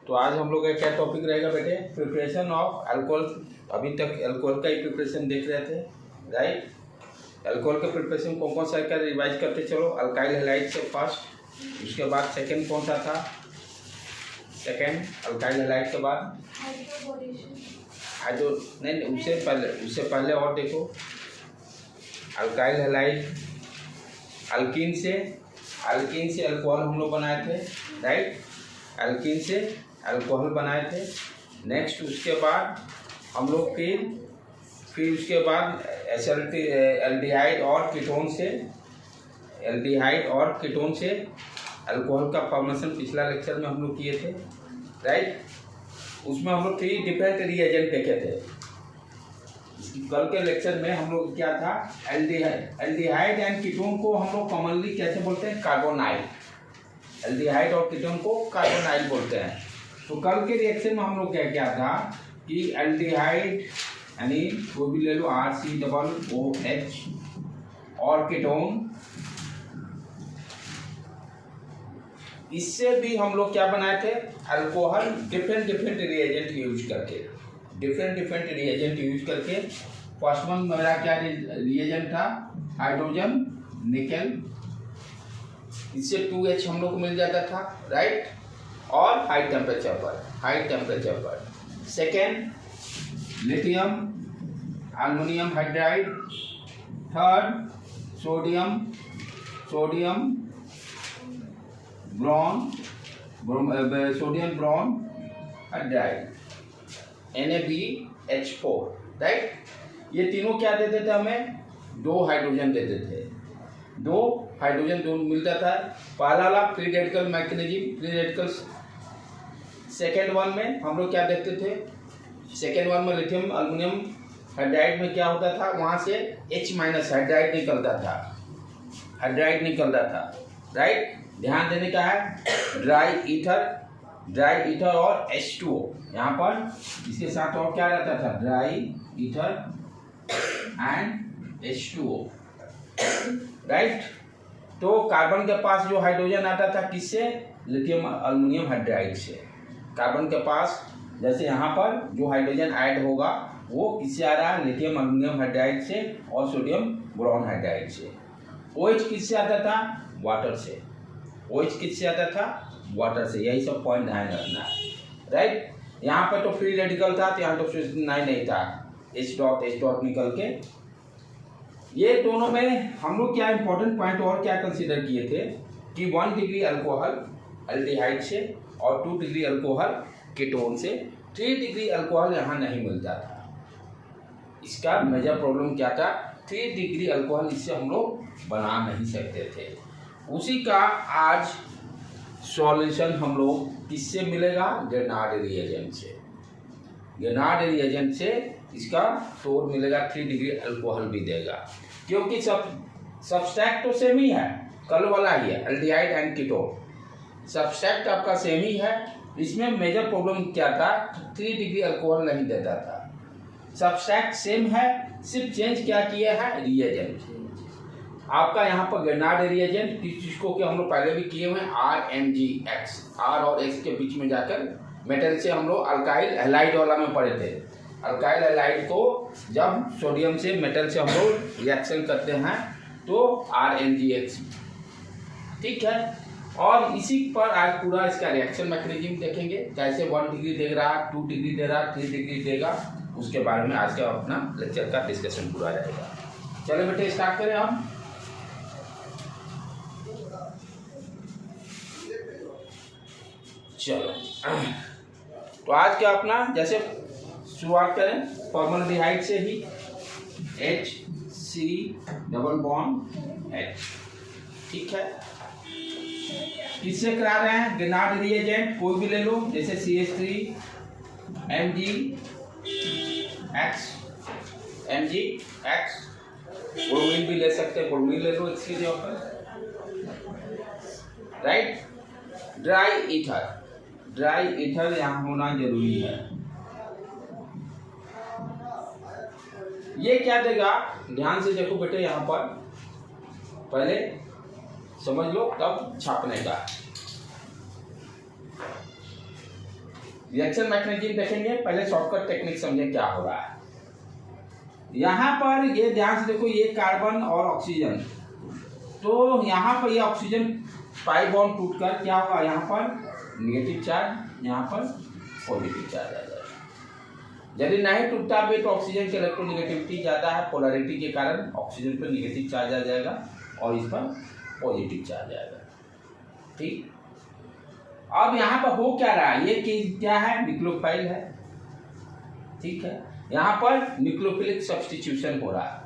तो आज हम लोग का क्या टॉपिक रहेगा बेटे, प्रिपरेशन ऑफ अल्कोहल। अभी तक अल्कोहल का ही प्रिपरेशन देख रहे थे, राइट। अल्कोहल का प्रिपरेशन कौन कौन सा का रिवाइज करते चलो। अल्काइल हैलाइड से फर्स्ट, उसके बाद सेकंड कौन सा था, सेकंड अल्काइल हैलाइड के बाद हाइड्रो नहीं, उससे पहले और देखो, अल्काइल हैलाइड अल्कीन से अल्कोहल हम लोग बनाए थे, राइट। अल्कीन से अल्कोहल बनाए थे। नेक्स्ट उसके बाद हम लोग फिर उसके बाद एल्डिहाइड और कीटोन से अल्कोहल का फॉर्मेशन पिछला लेक्चर में हम लोग किए थे, राइट। उसमें हम लोग 3 डिफरेंट रिएजेंट देखे थे। कल के लेक्चर में हम लोग क्या था, एल्डिहाइड एंड कीटोन को हम लोग कॉमनली कैसे बोलते हैं, कार्बोनाइल। एल्डिहाइड और कीटोन को कार्बोनाइल बोलते हैं। तो कल के रिएक्शन में हम लोग क्या किया था कि एल्डिहाइड यानी वो भी ले लो RCOOH और कीटोन, इससे भी हम लोग क्या बनाए थे, अल्कोहल डिफरेंट रिएजेंट यूज करके। फर्स्ट वन मेरा क्या रिएजेंट था, हाइड्रोजन निकेल, इससे 2H हम लोग को मिल जाता था, राइट। और हाई टेम्परेचर पर second lithium aluminium hydride, third sodium borohydride NaBH4, right. ये तीनों क्या देते थे हमें, 2 हाइड्रोजन देते थे, 2 हाइड्रोजन मिलता था। पहला वाला free radical mechanism, free radical. Second one में हम लोग क्या देखते थे, सेकेंड वन में लिथियम एल्युमिनियम हाइड्राइड में क्या होता था, वहाँ से H- हाइड्राइड निकलता था, राइट। ध्यान देने का है, ड्राई ईथर और H2O यहाँ पर इसके साथ और क्या रहता था, dry ether and H2O, right. तो कार्बन के पास जो हाइड्रोजन आता था किससे, लिथियम एल्युमिनियम हाइड्राइड से। कार्बन के पास जैसे यहाँ पर जो हाइड्रोजन ऐड होगा वो किससे आ रहा है, लिथियम एल्युमिनियम हाइड्राइड से और सोडियम बोरॉन हाइड्राइड से। OH किससे आता था, वाटर से। OH किससे आता था, वाटर से। यही सब पॉइंट ध्यान रखना है, राइट। यहाँ पर तो फ्री रेडिकल था, तो यहाँ तो नहीं था, H डॉट निकल के। ये दोनों में हम लोग क्या इंपॉर्टेंट पॉइंट और क्या कंसीडर किए थे कि 1 डिग्री अल्कोहल एल्डिहाइड से और 2 डिग्री अल्कोहल कीटोन से, 3 डिग्री अल्कोहल यहाँ नहीं मिलता था। इसका मेजर प्रॉब्लम क्या था, 3 डिग्री अल्कोहल इससे हम लोग बना नहीं सकते थे। उसी का आज सॉल्यूशन हम लोग किससे मिलेगा, ग्रेनाड रिएजेंट से इसका तोड़ मिलेगा, 3 डिग्री अल्कोहल भी देगा, क्योंकि सबस्ट्रैक्ट तो सेम ही है, कल वाला ही है, एल्डिहाइड एंड कीटोन। सबस्ट्रैक्ट आपका सेम ही है। इसमें मेजर प्रॉब्लम क्या था, 3 डिग्री अल्कोहल नहीं देता था। सबस्ट्रैक्ट सेम है, सिर्फ चेंज क्या किया है, रिएजेंट। आपका यहाँ पर ग्रेनाड रिएजेंट जिसको कि हम लोग पहले भी किए हुए हैं, RMgX, R और X के बीच में जाकर मेटल से हम लोग अल्काइल हैलाइड वाला में पढ़े थे। अल्काइल हैलाइड को जब सोडियम से मेटल से हम लोग रिएक्शन करते हैं तो RMgX, ठीक है। और इसी पर आज पूरा इसका रिएक्शन मैकेनिज्म देखेंगे, कैसे 1 डिग्री दे रहा, 2 डिग्री दे रहा, 3 डिग्री देगा, उसके बारे में आज का अपना लेक्चर का डिस्कशन पूरा रहेगा। चलो बेटे स्टार्ट करें हम। चलो तो आज क्या अपना जैसे शुरुआत करें फॉर्मल्डिहाइड से ही, HC डबल बॉन्ड H, ठीक है। किससे करा रहे हैं, ग्रेनाड रिएजेंट कोई भी ले लो, जैसे MgX, ब्रोमीन भी ले सकते हैं, ब्रोमीन ले लो इसकी जगह पर, राइट। ड्राई ईथर यहाँ होना जरूरी है। ये क्या देगा, ध्यान से देखो बेटे, यहाँ पर पहले समझ लो तब छापने का। रिएक्शन मैकेनिज्म देखेंगे, पहले शॉर्टकट टेक्निक समझे क्या हो रहा है। यहाँ पर ये ध्यान से देखो, ये कार्बन और ऑक्सीजन, तो यहाँ पर ये ऑक्सीजन पाई बॉन्ड टूटकर क्या होगा, यहाँ पर नेगेटिव चार्ज, यहाँ पर पॉजिटिव चार्ज आ जाएगा। यदि नहीं टूटता भी तो ऑक्सीजन की इलेक्ट्रोनेगेटिविटी ज़्यादा है, पोलैरिटी के कारण ऑक्सीजन पर नेगेटिव चार्ज आ जाएगा और इस पर पॉजिटिव चार्ज आएगा। ठीक, अब यहाँ पर हो क्या रहा है, ये क्या है, न्यूक्लियोफाइल है। ठीक है, यहाँ पर न्यूक्लियोफिलिक सब्स्टिट्यूशन हो रहा है,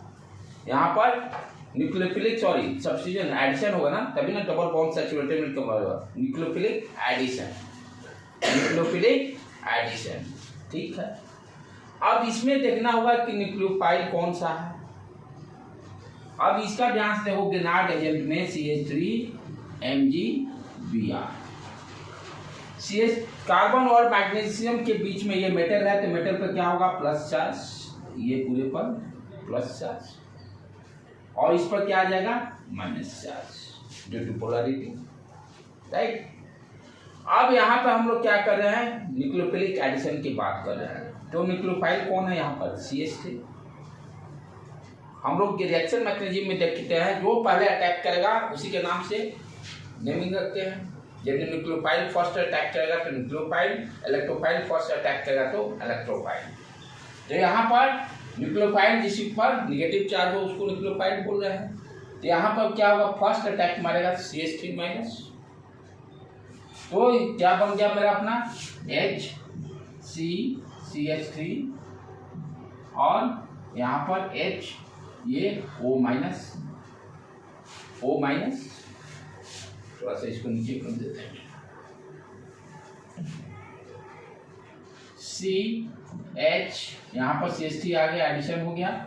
यहाँ पर न्यूक्लियोफिलिक सब्स्टिट्यूशन एडिशन होगा ना, तभी ना डबल बॉन्ड सैचुरेटेड में कन्वर्ट होगा। Nucleophilic addition, nucleophilic addition. ठीक है, अब इसमें देखना होगा कि न्यूक्लियोफाइल कौन सा है। अब इसका ध्यान से देखो, गिनार्ड एजेंट में CH3MgBr, CH कार्बन और मैग्नीशियम के बीच में ये मेटल है, तो मेटल पर क्या होगा, प्लस चार्ज, ये पूरे पर प्लस चार्ज, और इस पर क्या आ जाएगा, minus charge due to polarity. Right, अब यहाँ पर हम लोग क्या कर रहे हैं, न्यूक्लियोफिलिक एडिशन की बात कर रहे हैं। तो न्यूक्लियोफाइल कौन है यहाँ पर, CH3। हम लोग रिएक्शन मैकेनिज्म में देखते हैं, जो पहले अटैक करेगा उसी के नाम से नेमिंग रखते हैं। यदि न्यूक्लियोफाइल फर्स्ट अटैक करेगा तो न्यूक्लियोफाइल, इलेक्ट्रोफाइल फर्स्ट अटैक करेगा तो इलेक्ट्रोफाइल। तो यहाँ पर न्यूक्लियोफाइल जिस पर नेगेटिव चार्ज हो उसको न्यूक्लियोफाइल बोल रहे हैं। तो यहाँ पर क्या होगा, फर्स्ट अटैक मारेगा CH3 माइनस, तो क्या बन गया मेरा अपना HCCH3 और यहाँ पर H, ये O माइनस, थोड़ा सा इसको नीचे कर देते हैं, CH, यहाँ पर CH3 आ गया, एडिशन हो गया,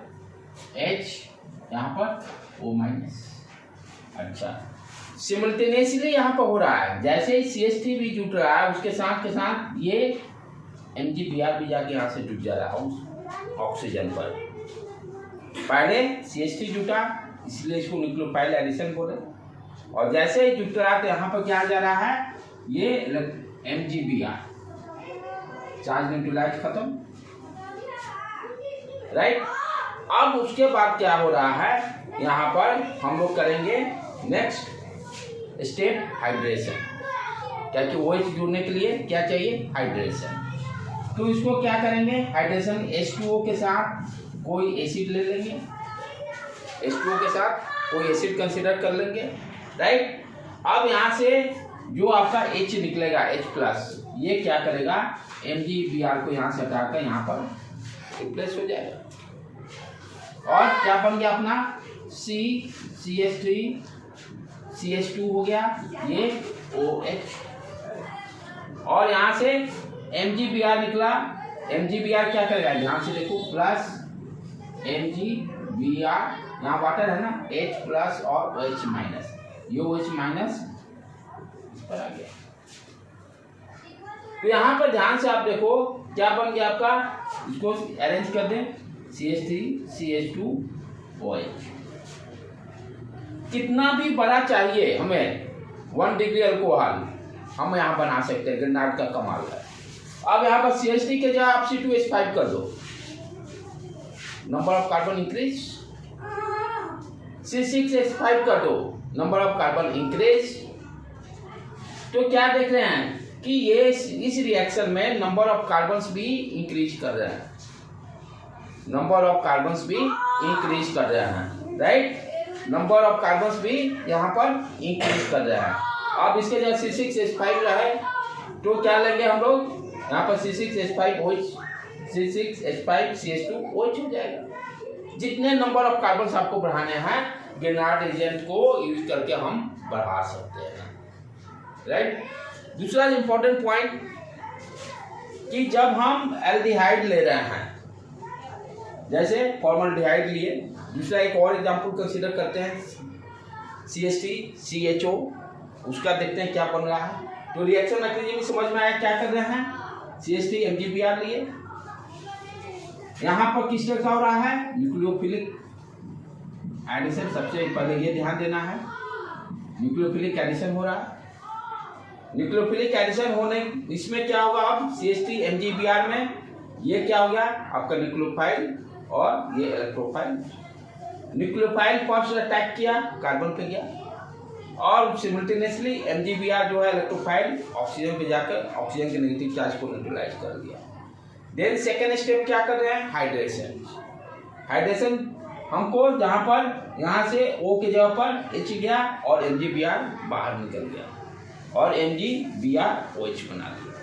H यहाँ पर O माइनस। अच्छा, सिमल्टेनियसली यहाँ पर हो रहा है, जैसे ही CH3 भी जुट रहा है उसके साथ के साथ ये MgBr भी जाके यहाँ से जुट जा रहा है उस ऑक्सीजन पर। पहले CH3 जुटा इसलिए इसको न्यूक्लियोफाइल एडिशन बोले, और जैसे ही जुट रहा तो यहाँ पर क्या जा रहा है, ये MgBr, चार्ज न्यूट्रलाइज खत्म। राइट, अब उसके बाद क्या हो रहा है, यहाँ पर हम लोग करेंगे नेक्स्ट स्टेप हाइड्रेशन, क्या कि OH जुड़ने के लिए क्या चाहिए, हाइड्रेशन। तो इसको क्या करेंगे, हाइड्रेशन H2O के साथ कोई एसिड ले लेंगे, H2O के साथ कोई एसिड कंसीडर कर लेंगे। राइट, अब यहाँ से जो आपका H निकलेगा H+, ये क्या करेगा, MgBr को यहाँ से हटाकर यहाँ पर रिप्लेस हो जाएगा, और क्या बन गया अपना CH3 CH2 हो गया, ये OH, और यहाँ से MgBr निकला। MgBr क्या करेगा, ध्यान से देखो, प्लस MgBr, यहाँ वाटर है ना, H+ और OH माइनस, ये OH माइनस इस पर आ गया। तो यहाँ पर ध्यान से आप देखो क्या बन गया आपका, इसको अरेंज कर दें, CH3 CH2 OH। कितना भी बड़ा चाहिए हमें 1 डिग्री अल्कोहल हम यहाँ बना सकते हैं, ग्रेनाइट का कमाल है। अब यहाँ पर CH3 के जगह आप C2H5 कर दो, number of carbon increase, C6H5 कर दो, नंबर ऑफ कार्बन इंक्रीज। तो क्या देख रहे हैं कि ये इस रिएक्शन में नंबर ऑफ कार्बन्स भी इंक्रीज कर रहे हैं, नंबर ऑफ कार्बन्स भी इंक्रीज कर रहे हैं। राइट, नंबर ऑफ कार्बन्स भी यहाँ पर इंक्रीज कर रहे हैं। अब इसके जगह C6H5 रहे तो क्या लेंगे हम लोग, यहाँ पर C6H5 OH, C6H5 CH2OH हो जाएगा। जितने नंबर ऑफ कार्बन्स आपको बढ़ाने हैं गिनार्ड एजेंट को यूज करके हम बढ़ा सकते हैं। राइट, दूसरा इंपॉर्टेंट पॉइंट कि जब हम एल्डिहाइड ले रहे हैं, जैसे फॉर्मल्डिहाइड लिए, दूसरा एक और एग्जांपल कंसीडर करते हैं CH3CHO, उसका देखते हैं क्या बन रहा है। तो रिएक्शन मैकेनिज्म समझ में आया, क्या कर रहे हैं, CH3 MgBr लिए, यहाँ पर किस तरह का हो रहा है, न्यूक्लियोफिलिक एडिशन। सबसे पहले ये ध्यान देना है, न्यूक्लियोफिलिक एडिशन हो रहा है। न्यूक्लियोफिलिक एडिशन होने इसमें क्या होगा, अब CH3 MgBr में ये क्या हो गया आपका न्यूक्लियोफाइल और ये इलेक्ट्रोफाइल। न्यूक्लियोफाइल फर्स्ट अटैक किया कार्बन पे गया और सिमिल्टेनियसली MgBr जो है इलेक्ट्रोफाइल ऑक्सीजन पे जाकर ऑक्सीजन के नेगेटिव चार्ज को न्यूट्रलाइज कर दिया। देन सेकेंड स्टेप क्या कर रहे हैं, हाइड्रेशन। हाइड्रेशन हमको जहाँ पर यहाँ से O के जगह पर H गया और MgBr बाहर निकल गया और MgBrOH बना दिया।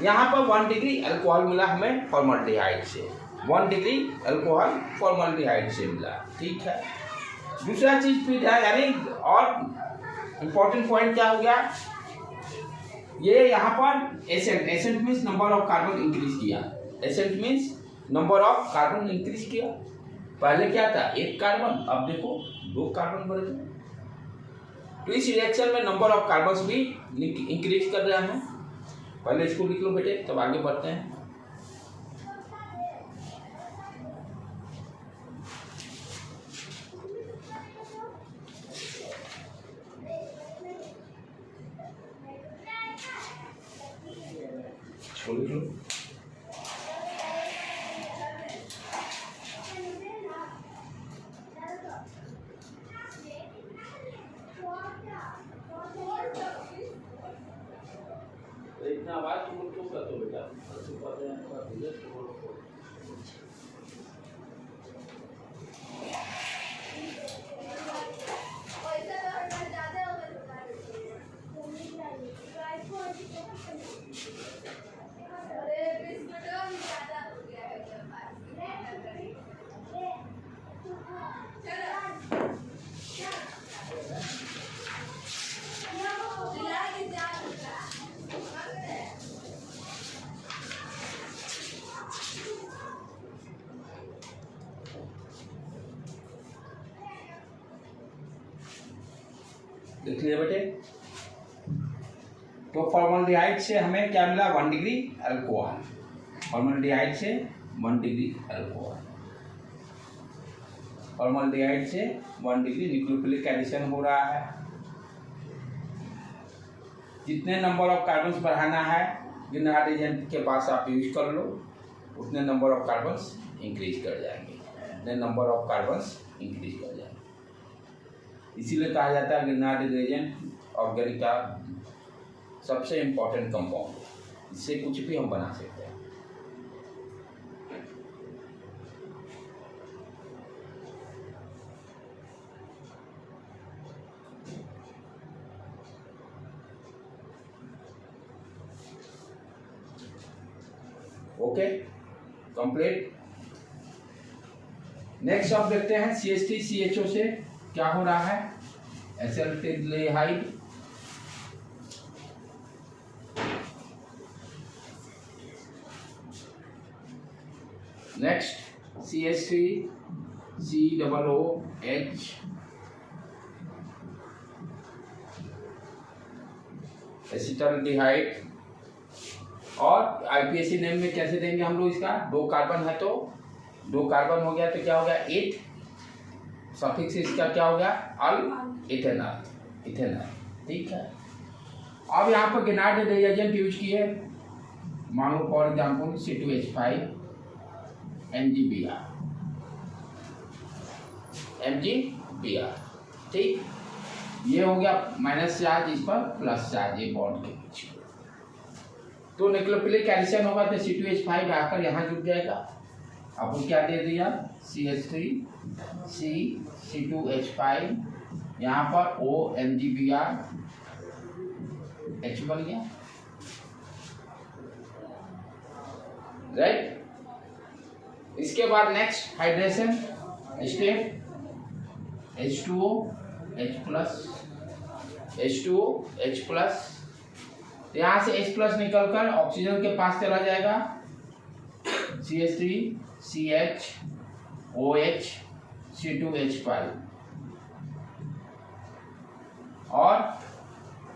यहाँ पर 1 डिग्री अल्कोहल मिला हमें फॉर्मल्डिहाइड से, 1 डिग्री अल्कोहल फॉर्मल्डिहाइड से मिला, ठीक है। दूसरा चीज फिर यानी और इम्पोर्टेंट पॉइंट क्या हो गया, ये यहाँ पर ascent means number of carbon increase किया, ascent means number of carbon increase किया। पहले क्या था 1 कार्बन, अब देखो 2 कार्बन बढ़ गए। तो इस रिएक्शन में नंबर ऑफ कार्बन भी इंक्रीज कर रहे हैं। पहले इसको लिख लो बेटे, तब आगे बढ़ते हैं। लिख लो इतना आवाज तुम क्यों करते हो बेटा, देख लिया बेटे। तो फॉर्मल्डिहाइड से हमें क्या मिला, 1 डिग्री अल्कोहल, फॉर्मल्डिहाइड से 1 डिग्री अल्कोहल, फॉर्मल्डिहाइड से 1 डिग्री न्यूक्लियोफिलिक एडिशन हो रहा है। जितने नंबर ऑफ कार्बन्स बढ़ाना है ग्रीनहाउस एजेंट के पास आप यूज कर लो, उतने नंबर ऑफ कार्बन्स इंक्रीज कर जाएंगे, उतने नंबर ऑफ कार्बन्स इंक्रीज कर जाएंगे। इसीलिए कहा जाता है ग्रीनहाउस एजेंट ऑर्गेनिक का सबसे इम्पोर्टेंट कंपाउंड, इससे कुछ भी हम बना सकते हैं। Okay, complete. नेक्स्ट आप देखते हैं CH3CHO से क्या हो रहा है, एसिटाल्डिहाइड नेक्स्ट CH3COOH एसिटाल्डिहाइड। और IPAC नेम में कैसे देंगे हम लोग इसका, 2 कार्बन है तो 2 कार्बन हो गया तो क्या हो गया 8, सफिक्स इसका क्या हो गया अल इथेनॉल, इथेनॉल, ठीक है। अब यहाँ पर ग्रीनहाउस रिएजेंट यूज किए, मान लो फॉर एग्जाम्पल C2H5 MgBr, ठीक। ये हो गया माइनस चार्ज, इस पर प्लस चार्ज, ये बॉन्ड के बीच। तो न्यूक्लियोफिलिक एडिशन होगा तो C2H5 आकर यहाँ जुड़ जाएगा। आपको क्या दे दिया CH3 C2H5, यहाँ पर O MgBr H बन गया, राइट। इसके बाद next hydration step, H2O H plus, H2O H plus, यहाँ से H प्लस निकलकर ऑक्सीजन के पास चला जाएगा, CH3 CH OH C2H5 और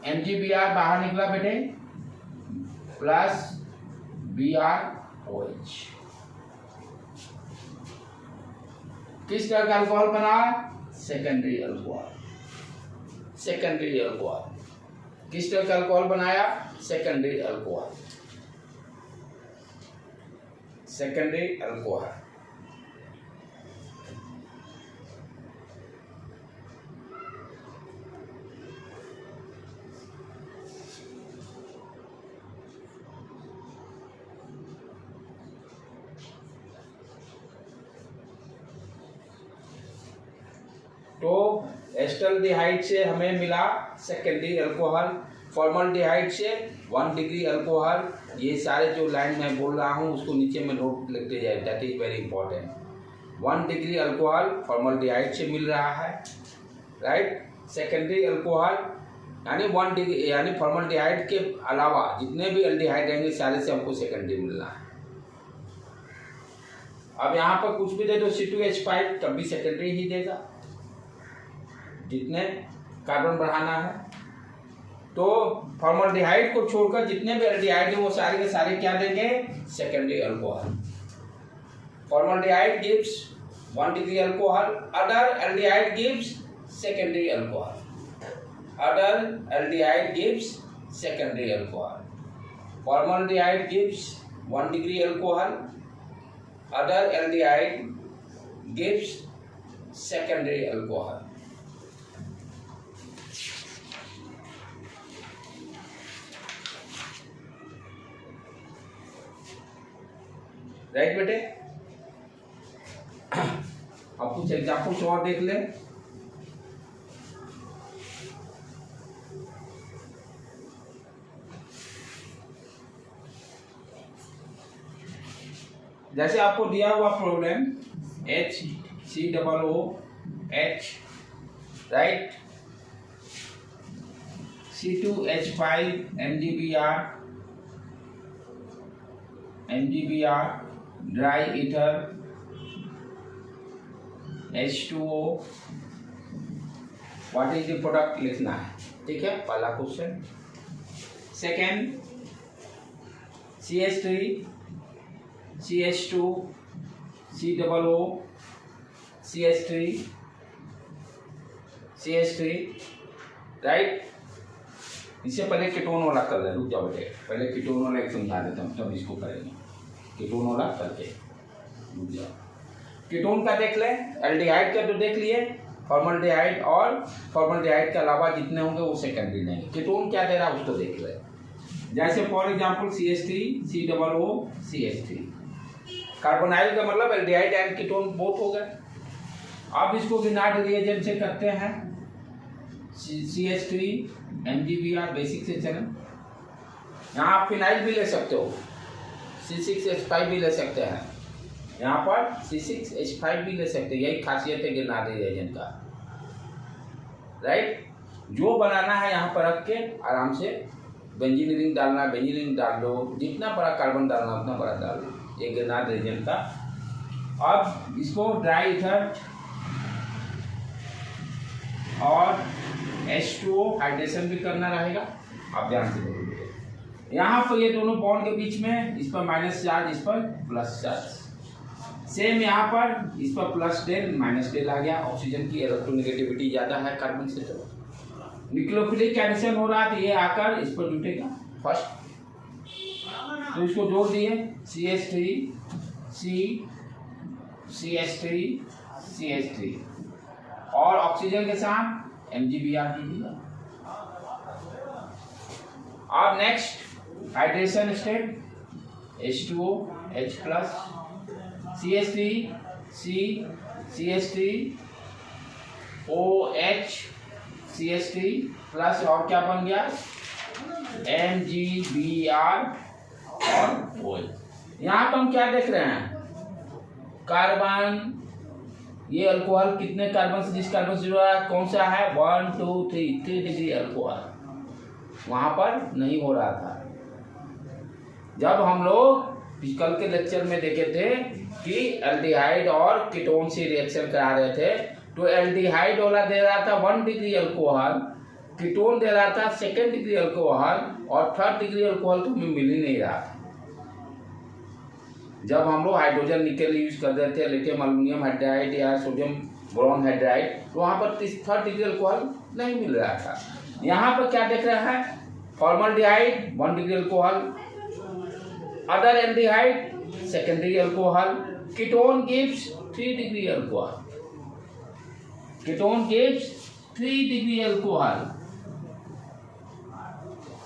MgBr बाहर निकला बेटे, प्लस BrOH। किस तरह का अल्कोहल बना, सेकेंडरी अल्कोहल, सेकेंडरी अल्कोहल। किस तरह का अल्कोहल बनाया? Secondary alcohol, secondary alcohol. तो एस्टल्डिहाइड से हमें मिला सेकेंडरी अल्कोहल, फॉर्मल्डिहाइड से 1 डिग्री अल्कोहल। ये सारे जो लाइन मैं बोल रहा हूँ उसको नीचे में नोट लिखते जाए, that is very important. 1 degree alcohol formaldehyde से मिल रहा है, राइट। सेकेंडरी अल्कोहल यानी 1 डिग्री, यानी फॉर्मल्डिहाइड के अलावा जितने भी एल्डिहाइड रहेंगे सारे से हमको सेकेंडरी मिलना है। अब यहाँ पर कुछ भी दे दो C2H5 तब भी सेकेंडरी ही देगा, जितने कार्बन बढ़ाना है। तो फॉर्मल्डिहाइड को छोड़कर जितने भी एल्डिहाइड है वो सारे के सारे क्या देंगे? Secondary alcohol. Formaldehyde gives 1 degree alcohol, other aldehyde gives secondary alcohol, other aldehyde gives secondary alcohol. Formaldehyde gives 1 degree alcohol, other aldehyde gives secondary alcohol. Right बेटे, अब कुछ एग्जाम्पल्स और देख ले। जैसे आपको दिया हुआ problem HCOOH, right, C2H5 MgBr, dry ether H2O, what is the product लिखना है, ठीक है, पहला question. Second CH3 CH2 COO CH3 CH3, right. इससे पहले कीटोन वाला कर ले, रुक जाओ बेटे, पहले कीटोन वाला एक समझा देता हूँ तब इसको करेंगे। कीटोन वाला करके रुक जाओ। कीटोन का देख ले, एल्डिहाइड का तो देख लिए, फॉर्मल्डिहाइड और फॉर्मल्डिहाइड के अलावा जितने होंगे वो सेकेंडरी नहीं। कीटोन क्या दे रहा है उसको देख ले। जैसे for example CH3 COO CH3, carbonyl का मतलब एल्डिहाइड एंड कीटोन बोथ हो गए। अब इसको गिनार्ड रिएजेंट से करते हैं। CH3 MgBr बेसिक से चलें। यहाँ आप फिनाइल भी ले सकते हो, C6H5 भी ले सकते हैं, यहाँ पर C6H5 भी ले सकते हैं। यही खासियत है गिनार्ड रिएजेंट का, राइट। जो बनाना है यहाँ पर रख के आराम से बेंजीन रिंग डालना, बेंजीन रिंग डाल दो, जितना बड़ा कार्बन डालना उतना बड़ा डाल दो, ये गिनार्ड रिएजेंट का। अब इसको ड्राई ईथर और H2O हाइड्रेशन भी करना रहेगा, आप ध्यान से देखिए। यहाँ पर ये दोनों बॉन्ड के बीच में इस पर माइनस चार्ज, इस पर प्लस चार्ज। सेम यहाँ पर इस पर प्लस डेल माइनस डेल आ गया। ऑक्सीजन की इलेक्ट्रोनेगेटिविटी ज़्यादा है कार्बन से, तो न्यूक्लियोफिलिक एडिशन हो रहा है, तो ये आकर इस पर जुटेगा फर्स्ट। तो इसको जोड़ दिए CH3 CH3 CH3 और ऑक्सीजन के साथ MgBr जुड़ दिया। अब next hydration state H2O H plus CH3 CH3 OH CH3 plus और क्या बन गया MgBr और OH। यहाँ पर हम क्या देख रहे हैं, कार्बन, ये अल्कोहल कितने कार्बन से, जिस कार्बन से जुड़ा है कौन सा है 1 2 3 डिग्री अल्कोहल, वहाँ पर नहीं हो रहा था। जब हम लोग कल के लेक्चर में देखे थे कि एल्डिहाइड और कीटोन से रिएक्शन करा रहे थे, तो एल्डिहाइड वाला दे रहा था 1 डिग्री अल्कोहल, कीटोन दे रहा था 2nd डिग्री अल्कोहल, और 3rd डिग्री अल्कोहल तो हमें मिल ही नहीं रहा था। जब हम लोग हाइड्रोजन निकल यूज कर रहे थे, लिथियम एल्युमिनियम हाइड्राइड या सोडियम बोरॉन हाइड्राइड, तो वहाँ पर 3rd डिग्री अल्कोहल नहीं मिल रहा था। यहाँ पर क्या देख रहा है Formaldehyde 1 degree alcohol. Other aldehyde secondary alcohol. Ketone gives 3 degree alcohol. Ketone gives 3 degree alcohol.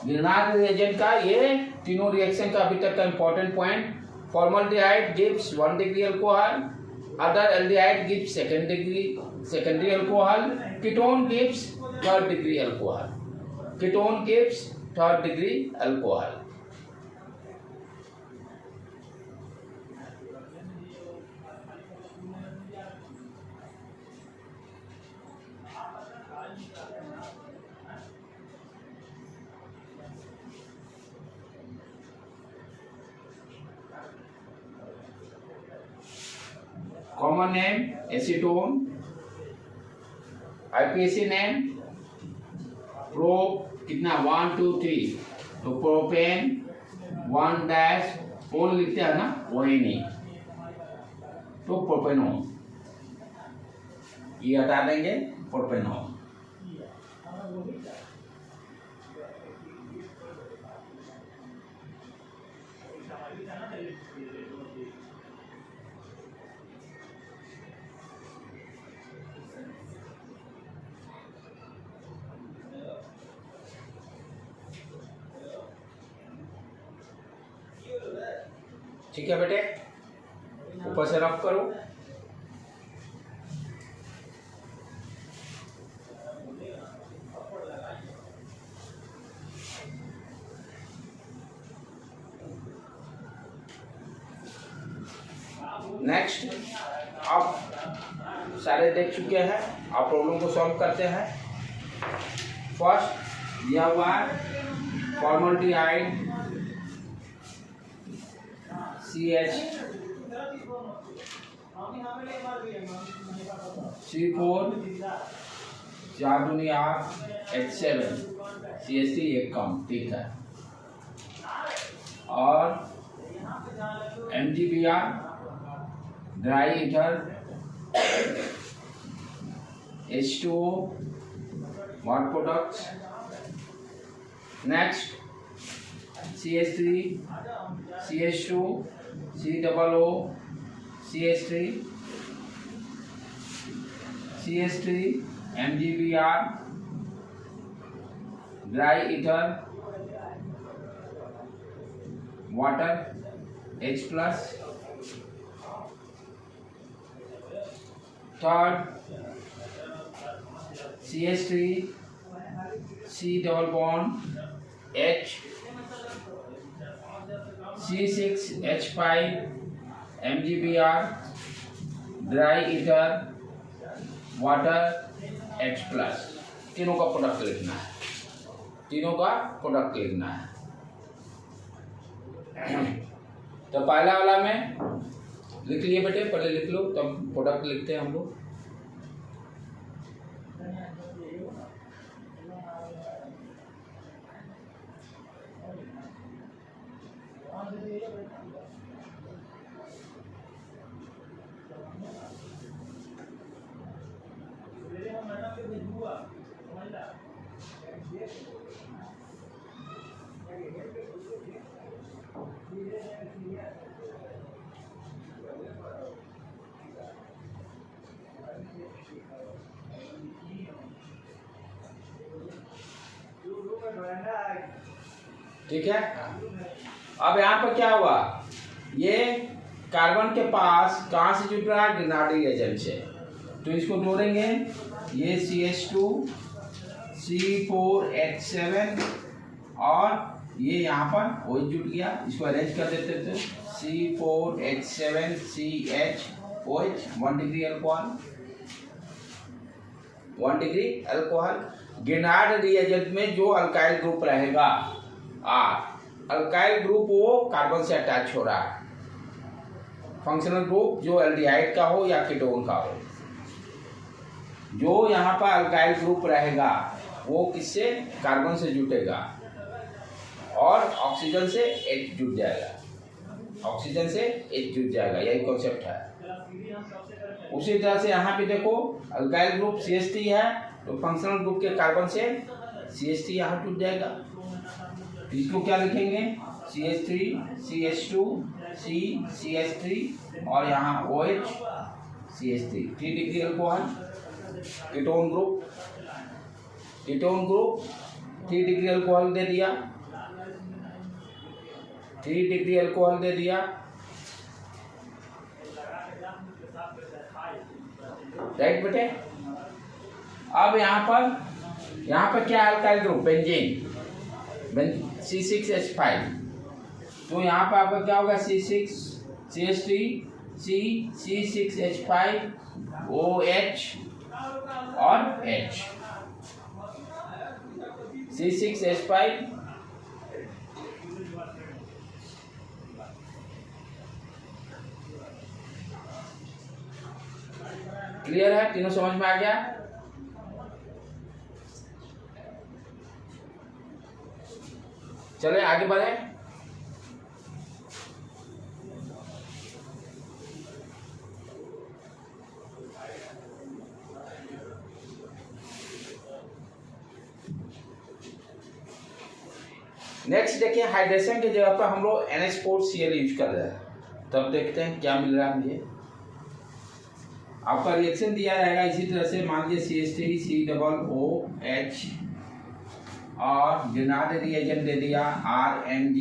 Girnar reagent का ये तीनों रिएक्शन का अभी तक का important point. Formaldehyde gives 1 degree alcohol. Other aldehyde gives secondary alcohol. Ketone gives 3rd degree alcohol. Ketone gives 3rd degree alcohol. Common name acetone. IUPAC name pro कितना 1 2 3 तो propane 1 dash own लिखते हैं ना वही नहीं तो प्रोपेनोन ये हटा देंगे प्रोपेनोन. ठीक है बेटे, ऊपर से रफ करो. नेक्स्ट, आप सारे देख चुके हैं. आप प्रॉब्लम को सॉल्व करते हैं. फर्स्ट दिया हुआ है फॉर्मल्डिहाइड CH C4 4 दूनी 8 H7 CH3 एक कम. ठीक है. और MgBr dry ether H2O what products. Next CH3 CH2 COO CH3 CH3 MgBr dry ether water H plus. Third CH3 C double bond H C6H5 MgBr dry ether water H plus. तीनों का product लिखना है. तीनों का product लिखना है. तो पहला वाला में लिख लिए बेटे, पहले लिख लो तब प्रोडक्ट लिखते हैं हम लोग. ठीक है. अब यहाँ पर क्या हुआ, ये कार्बन के पास कहाँ से जुड़ रहा है, ग्रेनार्डिक एजेंट से. तो इसको जोड़ेंगे. ये CH2 C4H7 और ये यहाँ पर OH जुड़ गया. इसको अरेंज कर देते थे. C4H7 CH OH 1 degree alcohol 1 degree alcohol. Grignard reagent में जो अल्काइल ग्रुप रहेगा अल्काइल ग्रुप वो कार्बन से अटैच हो रहा है. फंक्शनल ग्रुप जो एल्डिहाइड का हो या कीटोन का हो, जो यहाँ पर अल्काइल ग्रुप रहेगा वो किससे, कार्बन से जुटेगा और ऑक्सीजन से H जुट जाएगा. ऑक्सीजन से H जुट जाएगा, यही कॉन्सेप्ट है. उसी तरह से यहाँ पे देखो अल्काइल ग्रुप CH3 है तो फंक्शनल ग्रुप के कार्बन से CH3 यहाँ जुट जाएगा. इसको क्या लिखेंगे, CH3 CH2 CH3 और यहाँ OH CH3, 3 degree alcohol. Ketone group 3 degree alcohol दे दिया, 3 डिग्री अल्कोहल दे दिया, राइट बेटे। अब यहाँ पर क्या अल्काइल ग्रुप, बेंजीन, C6H5, तो यहाँ पर आपका क्या होगा, C6CH3 C6H5 OH और H, C6H5 क्लियर है, तीनों समझ में आ गया। चले आगे बढ़े। नेक्स्ट देखिए, हाइड्रेशन की जगह पर हम लोग NH4Cl यूज कर रहे हैं, तब देखते हैं क्या मिल रहा है मुझे। आपका रिएक्शन दिया रहेगा इसी तरह से, मान लीजिए CH3COOH और गिरनार्ड रिएजेंट दे दिया RMG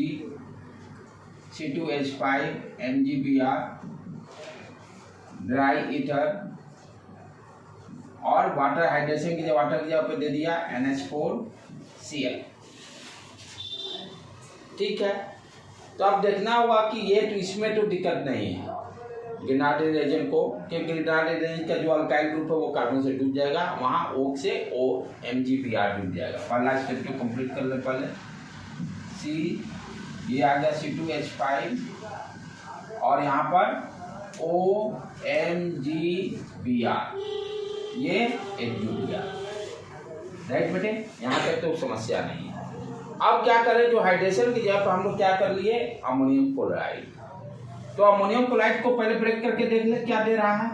C2H5 MgBr dry ether, और वाटर हाइड्रेशन की वाटर की जगह पे दे दिया NH4Cl। ठीक है, तो अब देखना होगा कि ये तो इसमें तो दिक्कत नहीं है गिरनार्ड रिएजेंट को, क्योंकि गिरनार्ड रिएजेंट का जो अल्काइल ग्रुप है वो कार्बन से डूब जाएगा, वहाँ OH से MgBr डूब जाएगा। पहला स्टेप को कंप्लीट कर ले पहले। ये आ गया C2H5 और यहाँ पर OMgBr, ये एक जुड़ गया, राइट बेटे, यहाँ तक तो समस्या नहीं है। अब क्या करें, जो हाइड्रेशन की जगह पर हम लोग क्या कर लिए, अमोनियम क्लोराइड। तो अमोनियम क्लोराइड को पहले ब्रेक करके देख ले क्या दे रहा है,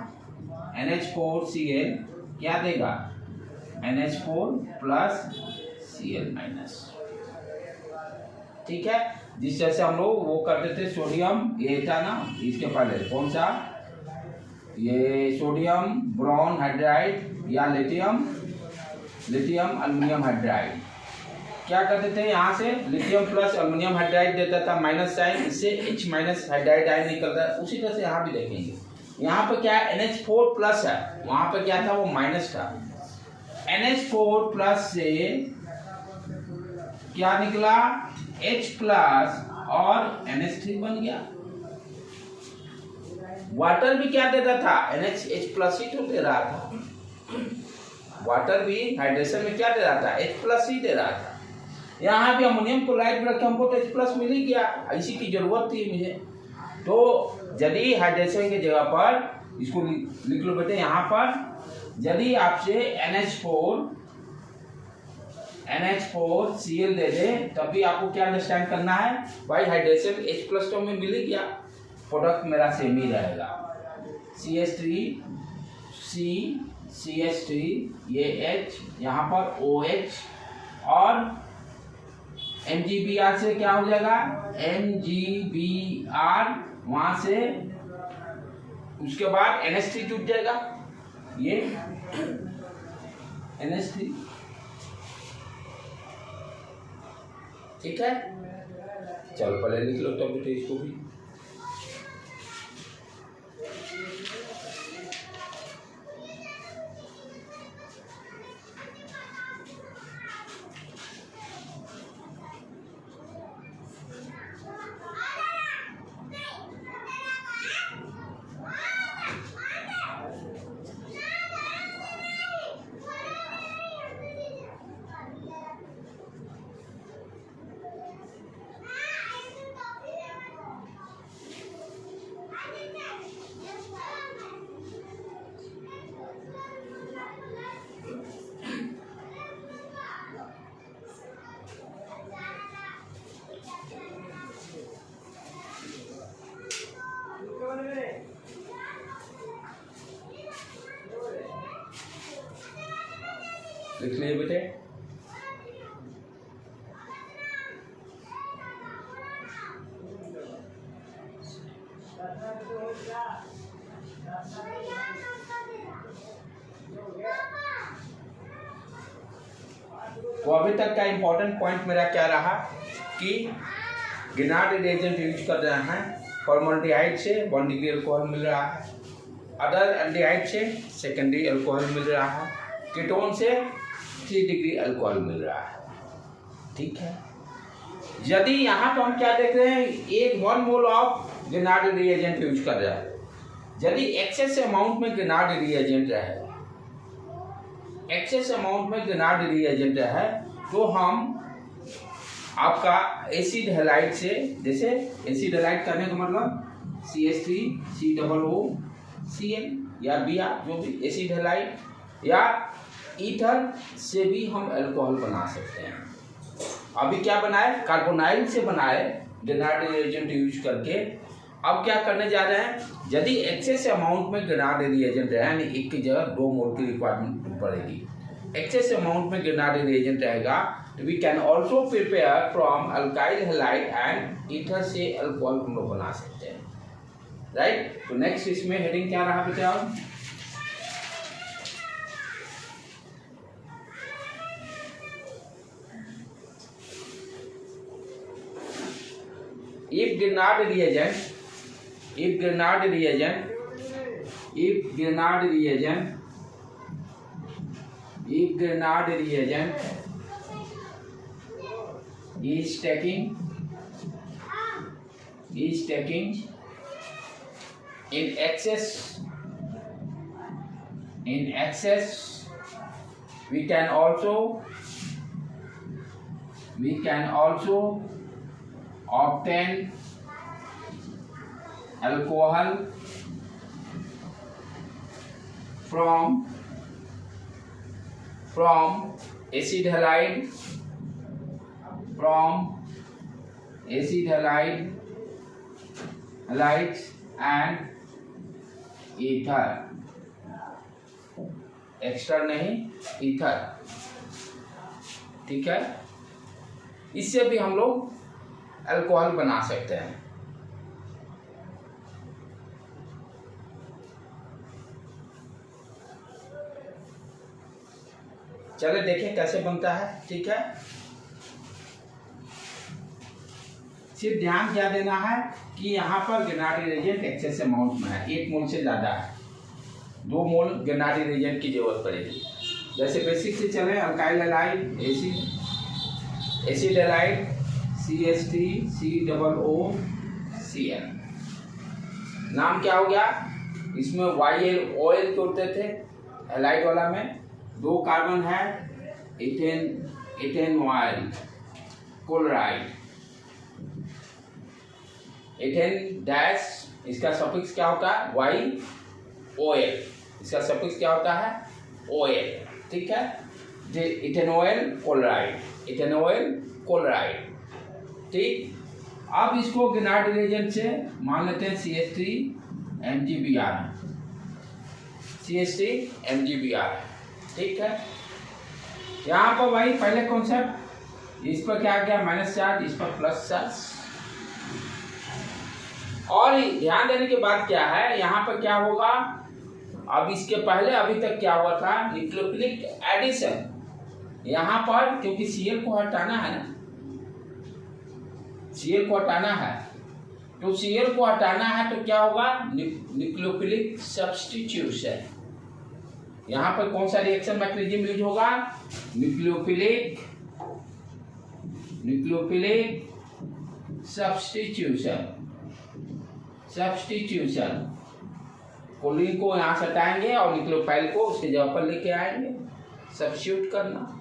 NH4Cl क्या देगा, NH4+Cl-। ठीक है, जिस तरह से हम लोग वो करते थे, सोडियम, ये था ना इसके पहले कौन सा, ये सोडियम बोरॉन हाइड्राइड या लिथियम अल्युमिनियम हाइड्राइड, क्या करते थे, यहाँ से लिथियम प्लस अल्युमिनियम हाइड्राइड देता था माइनस साइन, इससे H- हाइड्राइड आयन निकलता है। उसी तरह से यहाँ भी देखेंगे, यहाँ पर क्या NH4+ है, वहाँ पर क्या था, वो माइनस था। NH4+ से क्या निकला, H+ और NH3 बन गया। वाटर भी क्या देता था, H+ ही तो दे रहा था, वाटर भी हाइड्रेशन में क्या दे रहा था, H+ ही दे रहा था। यहाँ भी अमोनियम क्लोराइड रखे, हमको तो H+ मिल ही गया, इसी की जरूरत थी मुझे। तो यदि हाइड्रेशन की जगह पर इसको लिख लो बेटे, यहाँ पर यदि आपसे NH4Cl दे दे, तब भी आपको क्या अंडरस्टैंड करना है, भाई हाइड्रेशन H+ तो हमें मिल ही गया, प्रोडक्ट मेरा सेम ही रहेगा। CH3 ये H, यहाँ पर OH और MgBr से क्या हो जाएगा, MgBr, वहां से उसके बाद NH3 जुट जाएगा, ये NH3। ठीक है, चलो पहले लिख लो तब बेटे इसको भी। लिख लिए बेटे। तो अभी तक का इम्पोर्टेंट पॉइंट मेरा क्या रहा कि गिनार्ड रिएजेंट यूज कर रहे हैं, फॉर्मल्डिहाइड से 1 डिग्री अल्कोहल मिल रहा है, अदर एल्डिहाइड से सेकेंडरी अल्कोहल मिल रहा है, कीटोन से 3 डिग्री अल्कोहल मिल रहा है। ठीक है, यदि यहाँ पर हम क्या देख रहे हैं, एक 1 मोल ऑफ गिनार्ड रिएजेंट यूज कर रहा है। यदि एक्सेस अमाउंट में गिनार्ड रिएजेंट है, एक्सेस अमाउंट में गिनार्ड रिएजेंट है, तो हम आपका एसिड हैलाइड से, जैसे एसिड हैलाइड करने का मतलब CH3COOCl या Br, जो भी एसिड हैलाइड या ईथर से भी हम अल्कोहल बना सकते हैं। अभी क्या बनाए, कार्बोनाइल से बनाए गिनार्ड रिएजेंट यूज करके। अब क्या करने जा रहे हैं, यदि एक्सेस अमाउंट में गिनार्ड रिएजेंट है, यानी एक की जगह 2 मोल की रिक्वायरमेंट पड़ेगी, एक्सेस अमाउंट में गिनार्ड रिएजेंट रहेगा, तो we can also prepare from alkyl halide and ether से अल्कोहल हम लोग बना सकते हैं। राइट, तो नेक्स्ट इसमें हेडिंग क्या रहा बेटा, if Grignard reagent is taking in excess, we can also obtain alcohol from acid halide, halides and ether, extra नहीं, ईथर। ठीक है, इससे भी हम लोग अल्कोहल बना सकते हैं। चलिए देखें कैसे बनता है। ठीक है, सिर्फ ध्यान क्या देना है कि यहाँ पर गिनार्ड रिएजेंट एक्सेस अमाउंट में है, 1 मोल से ज़्यादा है, 2 मोल गिनार्ड रिएजेंट की जरूरत पड़ेगी। जैसे बेसिक से चले, alkyl halide, acid halide CH3COOCl, नाम क्या हो गया, इसमें YL जोड़ते थे हैलाइड वाला में, 2 कार्बन है, इथेनॉयल क्लोराइड, इथेन डैश, इसका सफिक्स क्या होता है YOL, इसका सफिक्स क्या होता है OL। ठीक है, इथेनॉयल क्लोराइड। ठीक, अब इसको गिनार्ड रिएजेंट से मान लेते हैं CH3MgBr। ठीक है, यहाँ पर भाई पहले कॉन्सेप्ट, इस पर क्या गया माइनस चार्ज, इस पर प्लस चार्ज। और ध्यान देने की बात क्या है, यहाँ पर क्या होगा, अब इसके पहले अभी तक क्या हुआ था, न्यूक्लियोफिलिक एडिशन। यहाँ पर क्योंकि Cl को हटाना है ना, Cl को हटाना है, तो Cl को हटाना है तो क्या होगा, न्यूक्लियोफिलिक सब्स्टिट्यूशन। यहाँ पर कौन सा रिएक्शन मैकेनिज्म यूज होगा, न्यूक्लियोफिलिक सब्स्टिट्यूशन। कोलिन को यहाँ से हटाएंगे और न्यूक्लियोफाइल को उसके जगह पर लेके आएंगे, सब्स्टिट्यूट करना।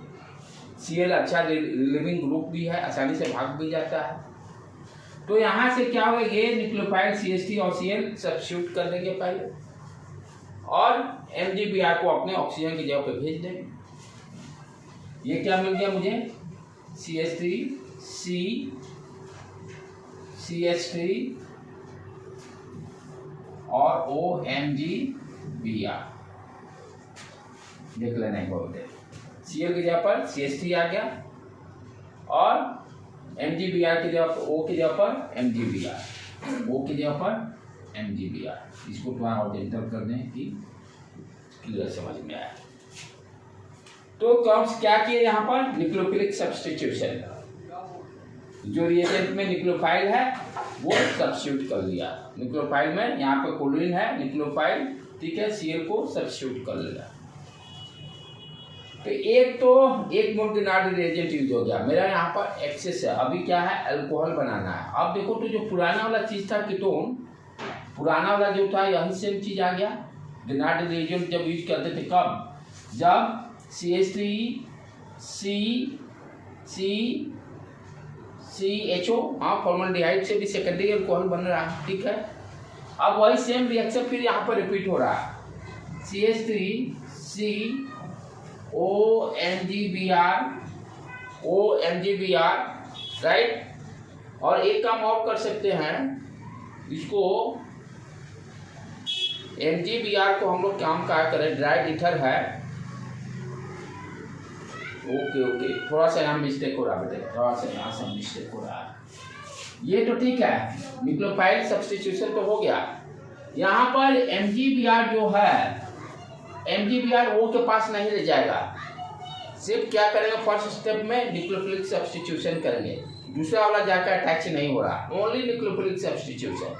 Cl अच्छा लिविंग ग्रुप भी है, आसानी से भाग भी जाता है। तो यहाँ से क्या होगा, ये न्यूक्लियोफाइल CH3 और Cl सब्स्टिट्यूट कर देंगे पहले, और MgBr को अपने ऑक्सीजन की जगह पे भेज देंगे। ये क्या मिल गया मुझे, CH3 और OMgBr, देख लेना एक बार। Cl की जगह पर CH3 आ गया और MgBr की जगह पर O की जगह पर MgBr, O की जगह पर MgBr। इसको थोड़ा और एंटर कर दें कि क्लियर समझ में आए। तो कौन क्या किए यहाँ पर, न्यूक्लियोफिलिक सब्स्टिट्यूशन, जो रिएजेंट में न्यूक्लियोफाइल है वो सब्स्टिट्यूट कर लिया। न्यूक्लियोफाइल में यहाँ पे क्लोरीन है, न्यूक्लियोफाइल, ठीक है, Cl को सब्स्टिट्यूट कर लिया। तो एक मोल गिनार्ड रिएजेंट यूज हो गया। मेरा यहाँ पर एक्सेस है, अभी क्या है, अल्कोहल बनाना है। अब देखो तो जो पुराना वाला चीज था कीटोन, पुराना वाला जो था यही सेम चीज आ गया। गिनार्ड रिएजेंट जब यूज करते थे कब, जब CH3CCCHO, हाँ, फॉर्मल्डिहाइड से भी सेकेंडरी अल्कोहल बन रहा है, ठीक है। अब वही सेम रिएक्शन फिर यहाँ पर रिपीट हो रहा है, CH3COMgBr, राइट। और एक काम और कर सकते हैं, इसको MgBr को हम लोग काम क्या करें, ड्राई ईथर है, ओके, थोड़ा सा यहाँ मिस्टेक हो रहा है बेटे, थोड़ा सा यहाँ से मिस्टेक हो रहा है। ये तो ठीक है, न्यूक्लियोफाइल सब्स्टिट्यूशन तो हो गया। यहाँ पर MgBr जो है, MgBr O के पास नहीं रह जाएगा। सिर्फ क्या करेंगे, फर्स्ट स्टेप में न्यूक्लियोफिलिक सब्स्टिट्यूशन करेंगे, दूसरा वाला जाकर अटैच नहीं हो रहा, ओनली न्यूक्लियोफिलिक सब्स्टिट्यूशन।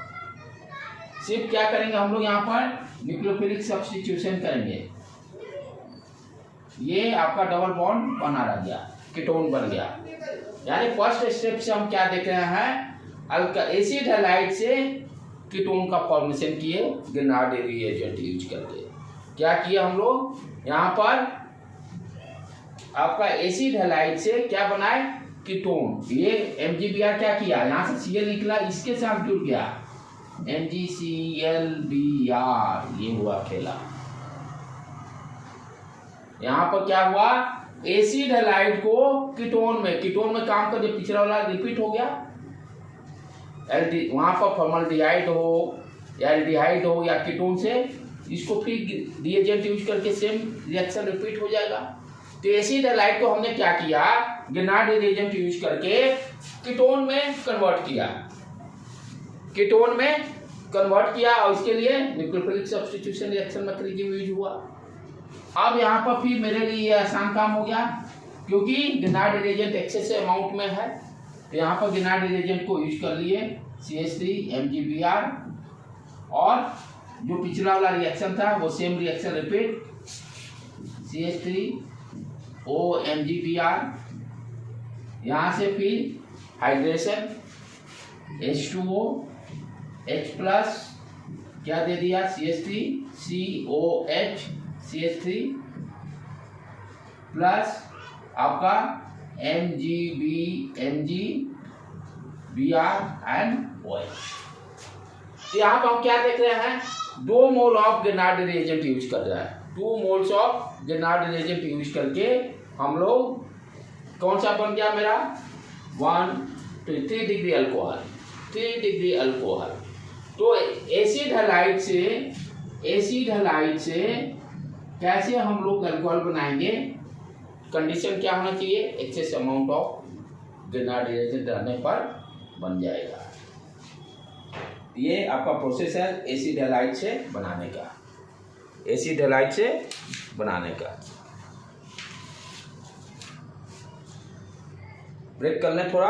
सिर्फ क्या करेंगे हम लोग यहाँ पर, न्यूक्लियोफिलिक सब्स्टिट्यूशन करेंगे। ये आपका डबल बॉन्ड बना रह गया, कीटोन बन गया। यानी फर्स्ट स्टेप से हम क्या देख रहे हैं, एसिड हैलाइड से कीटोन का फॉर्मेशन किए गिनार्ड रिएजेंट यूज करके। क्या किए हम लोग यहाँ पर, आपका एसिड हैलाइड से क्या बनाए, कीटोन। ये MgBr क्या किया, यहाँ से Cl निकला, इसके साथ जुड़ गया, MgClBr, ये हुआ खेला। यहाँ पर क्या हुआ, एसिड हैलाइड को कीटोन में काम कर, जो पिछला वाला रिपीट हो गया। वहां पर फॉर्मल्डिहाइड हो या एल्डिहाइड हो या कीटोन से, इसको फिर रिएजेंट यूज करके सेम रिएक्शन रिपीट हो जाएगा। तो एसिड हैलाइड को हमने क्या किया, गिनार्ड रिएजेंट यूज करके कीटोन में कन्वर्ट किया, और इसके लिए nucleophilic substitution reaction mechanism use हुआ। अब यहाँ पर फिर मेरे लिए ये आसान काम हो गया, क्योंकि गिनार्ड रिएजेंट एक्सेस अमाउंट में है, तो यहाँ पर गिनार्ड रिएजेंट को यूज कर लिए, CH3MgBr, और जो पिछला वाला रिएक्शन था वो सेम रिएक्शन रिपीट, CH3OMgBr, यहाँ से फिर हाइड्रेशन, H2O, H+, क्या दे दिया, CH3COH, CH3 प्लस आपका MgBr एंड OH। तो यहाँ पर हम क्या देख रहे हैं, 2 मोल ऑफ गिनार्ड रिएजेंट यूज कर रहा है, 2 मोल्स ऑफ गिनार्ड रिएजेंट यूज करके हम लोग कौन सा बन गया मेरा, 3 डिग्री अल्कोहल। तो एसिड हैलाइड से कैसे हम लोग अल्कोहल बनाएंगे, कंडीशन क्या होना चाहिए, एक्सेस अमाउंट ऑफ गिनार्ड रिएजेंट रहने पर बन जाएगा। ये आपका प्रोसेस है एसिड हैलाइड से बनाने का। ब्रेक कर लें थोड़ा।